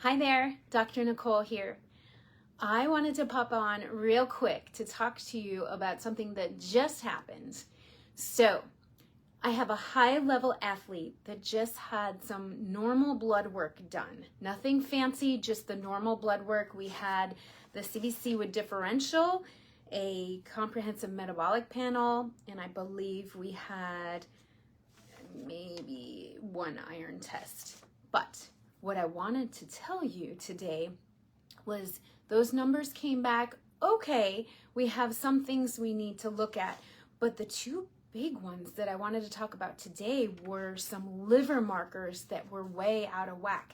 Hi there, Dr. Nicole here. I wanted to pop on real quick to talk to you about something that just happened. So, I have a high-level athlete that just had some normal blood work done. Nothing fancy, just the normal blood work. We had the CBC with differential, a comprehensive metabolic panel, and I believe we had maybe one iron test. But what I wanted to tell you today was those numbers came back okay. We have some things we need to look at, but the two big ones that I wanted to talk about today were some liver markers that were way out of whack.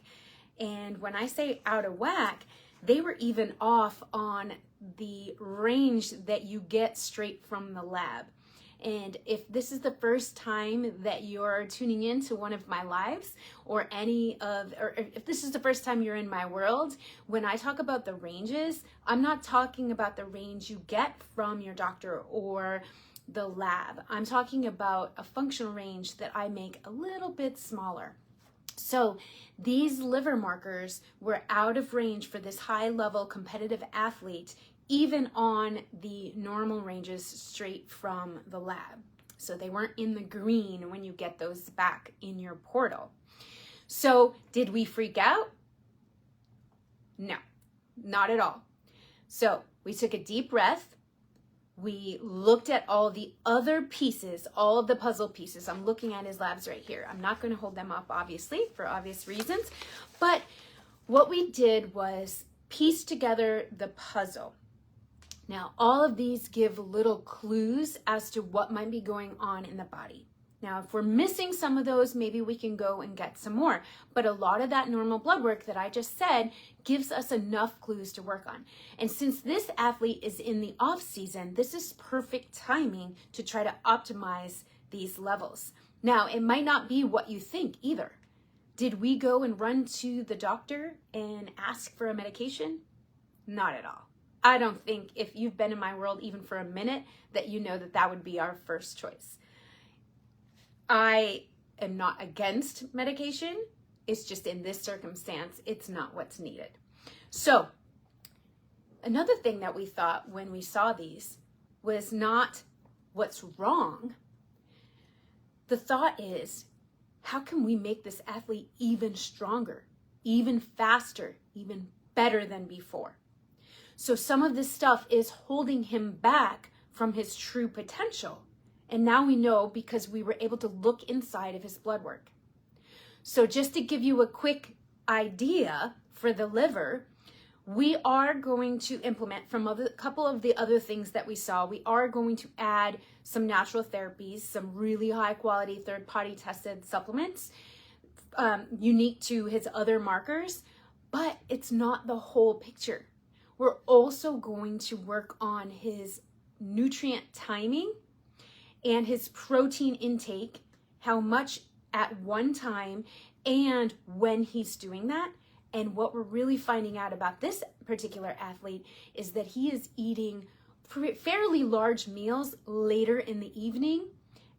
And when I say out of whack, they were even off on the range that you get straight from the lab. And if this is the first time that you're tuning in to one of my lives or if this is the first time you're in my world, when I talk about the ranges, I'm not talking about the range you get from your doctor or the lab. I'm talking about a functional range that I make a little bit smaller. So these liver markers were out of range for this high-level competitive athlete, even on the normal ranges straight from the lab. So they weren't in the green when you get those back in your portal. So did we freak out? No, not at all. So we took a deep breath. We looked at all the other pieces, all of the puzzle pieces. I'm looking at his labs right here. I'm not going to hold them up, obviously, for obvious reasons. But what we did was piece together the puzzle. Now, all of these give little clues as to what might be going on in the body. Now, if we're missing some of those, maybe we can go and get some more. But a lot of that normal blood work that I just said gives us enough clues to work on. And since this athlete is in the off season, this is perfect timing to try to optimize these levels. Now, it might not be what you think either. Did we go and run to the doctor and ask for a medication? Not at all. I don't think if you've been in my world even for a minute that you know that that would be our first choice. I am not against medication. It's just in this circumstance, it's not what's needed. So another thing that we thought when we saw these was not what's wrong. The thought is, how can we make this athlete even stronger, even faster, even better than before? So some of this stuff is holding him back from his true potential. And now we know because we were able to look inside of his blood work. So just to give you a quick idea for the liver, we are going to implement from a couple of the other things that we saw. We are going to add some natural therapies, some really high quality third-party tested supplements, unique to his other markers, but it's not the whole picture. We're also going to work on his nutrient timing and his protein intake, how much at one time and when he's doing that. And what we're really finding out about this particular athlete is that he is eating fairly large meals later in the evening,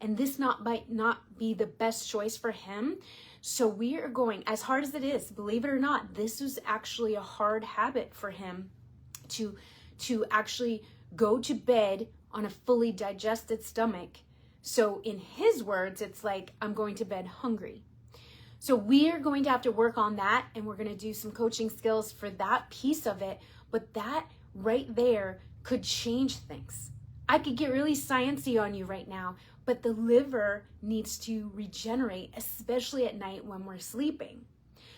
and this might not be the best choice for him. So we are going, as hard as it is, believe it or not, this is actually a hard habit for him to actually go to bed on a fully digested stomach. So in his words, it's like, I'm going to bed hungry. So we are going to have to work on that, and we're going to do some coaching skills for that piece of it. But that right there could change things. I could get really sciencey on you right now, but the liver needs to regenerate, especially at night when we're sleeping.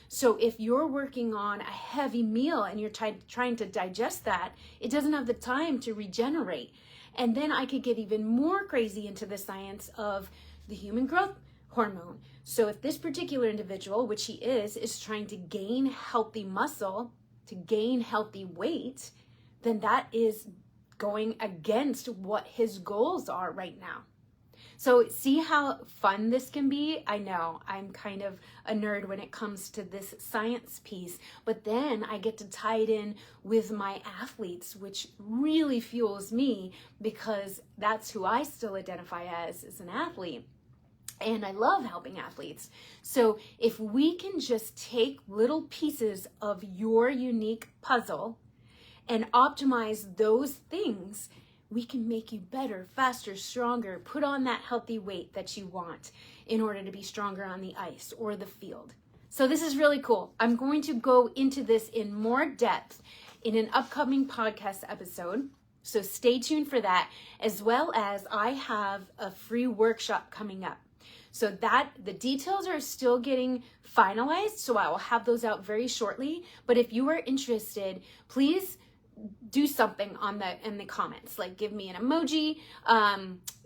So if you're working on a heavy meal and you're trying to digest that, it doesn't have the time to regenerate. And then I could get even more crazy into the science of the human growth hormone. So if this particular individual, which he is trying to gain healthy muscle, to gain healthy weight, then that is going against what his goals are right now. So see how fun this can be? I know I'm kind of a nerd when it comes to this science piece, but then I get to tie it in with my athletes, which really fuels me because that's who I still identify as an athlete. And I love helping athletes. So if we can just take little pieces of your unique puzzle and optimize those things, we can make you better, faster, stronger, put on that healthy weight that you want in order to be stronger on the ice or the field. So this is really cool. I'm going to go into this in more depth in an upcoming podcast episode. So stay tuned for that, as well as I have a free workshop coming up. So that the details are still getting finalized, so I will have those out very shortly. But if you are interested, please do something in the comments, like give me an emoji,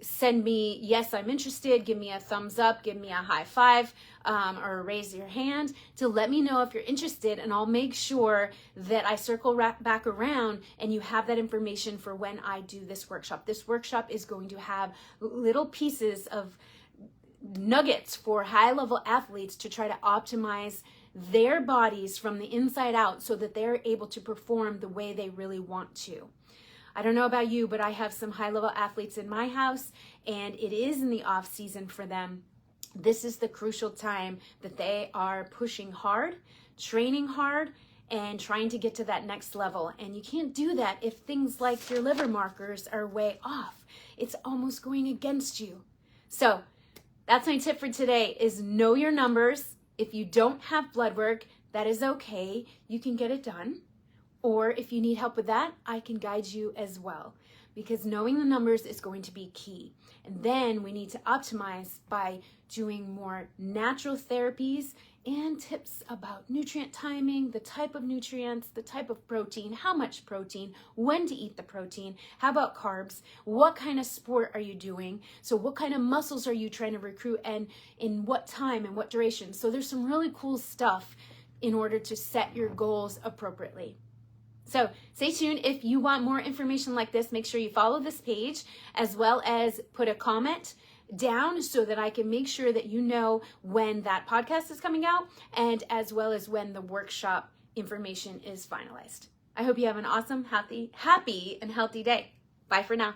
send me yes I'm interested, give me a thumbs up, give me a high five, or raise your hand to let me know if you're interested, and I'll make sure that I circle back around and you have that information for when I do this workshop. This workshop is going to have little pieces of nuggets for high-level athletes to try to optimize their bodies from the inside out so that they're able to perform the way they really want to. I don't know about you, but I have some high-level athletes in my house, and it is in the off season for them. This is the crucial time that they are pushing hard, training hard, and trying to get to that next level. And you can't do that if things like your liver markers are way off. It's almost going against you. So that's my tip for today, is know your numbers. If you don't have blood work, that is okay. You can get it done. Or if you need help with that, I can guide you as well, because knowing the numbers is going to be key. And then we need to optimize by doing more natural therapies and tips about nutrient timing, the type of nutrients, the type of protein, how much protein, when to eat the protein, how about carbs, what kind of sport are you doing, so what kind of muscles are you trying to recruit, and in what time and what duration. So there's some really cool stuff in order to set your goals appropriately. So stay tuned. If you want more information like this, make sure you follow this page, as well as put a comment down so that I can make sure that you know when that podcast is coming out, and as well as when the workshop information is finalized. I hope you have an awesome, happy, and healthy day. Bye for now.